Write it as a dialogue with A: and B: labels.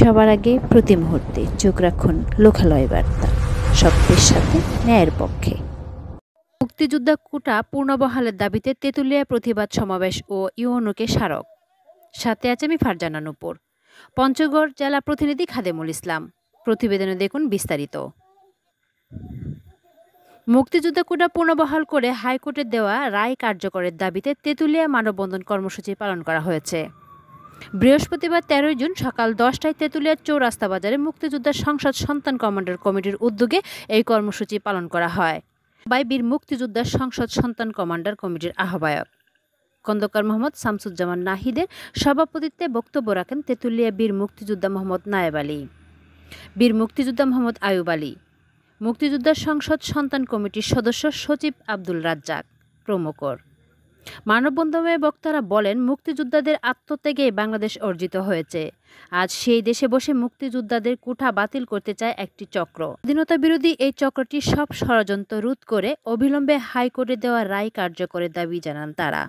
A: সবার আগে প্রতি মুহূর্তে চোখ রাখুন লোকালয় বার্তা, সত্যের সাথে ন্যায়ের পক্ষে। মুক্তিযোদ্ধা কোটা পুনর্বহালের দাবিতে তেঁতুলিয়ায় প্রতিবাদ সমাবেশ ও ইউএনওকে স্মারক। সাথে আছে আমি ফারজানা নূপুর। পঞ্চগড় জেলা প্রতিনিধি খাদেমুল ইসলাম। প্রতিবেদনে দেখুন বিস্তারিত। মুক্তিযোদ্ধা কোটা পুনর্বহাল করে হাইকোর্টের দেওয়া রায় কার্যকরের দাবিতে তেঁতুলিয়ায় মানববন্ধন কর্মসূচি পালন করা হয়েছে। বৃহস্পতিবার ১৩ জুন সকাল ১০টায় তেঁতুলিয়ার চৌরাস্তা বাজারে মুক্তিযোদ্ধা সংসদ সন্তান কমান্ডার কমিটির উদ্যোগে এই কর্মসূচি পালন করা হয়। বীর মুক্তিযোদ্ধা সংসদ সন্তান কমান্ডার কমিটির আহ্বায়ক খন্দকার মোহাম্মদ শামসুজ্জামান নাহিদের সভাপতিত্বে বক্তব্য রাখেন তেঁতুলিয়া বীর মুক্তিযোদ্ধা মোহাম্মদ নায়েব আলী, বীর মুক্তিযোদ্ধা মোহাম্মদ আয়ুব আলী, মুক্তিযোদ্ধা সংসদ সন্তান কমিটির সদস্য সচিব আব্দুল রাজ্জাক প্রমুখ। মানববন্ধনে বক্তারা বলেন, মুক্তিযোদ্ধাদের আত্মত্যাগে বাংলাদেশ অর্জিত হয়েছে। আজ সেই দেশে বসে মুক্তিযোদ্ধাদের কোটা বাতিল করতে চায় একটি চক্র। স্বাধীনতা বিরোধী এই চক্রটি সব ষড়যন্ত্র রোধ করে অবিলম্বে হাইকোর্টে দেওয়া রায় কার্যকরের দাবি জানান তারা।